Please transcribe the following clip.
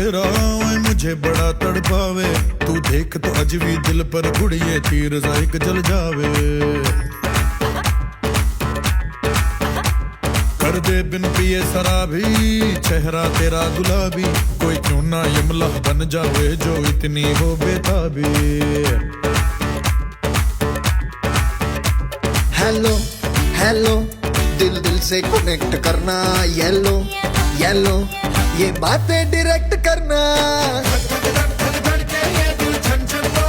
तेरा ओए मुझे बड़ा तड़पावे, तू देख तो अजवी दिल पर गुड़िए तीर जायक जल जावे। कर दे बिन पिए शराबी, चेहरा तेरा गुलाबी, कोई क्यों ना यमला बन जावे जो इतनी हो बेताबी। हेलो हेलो दिल दिल से कनेक्ट करना, येलो येलो ये बातें डायरेक्ट करना।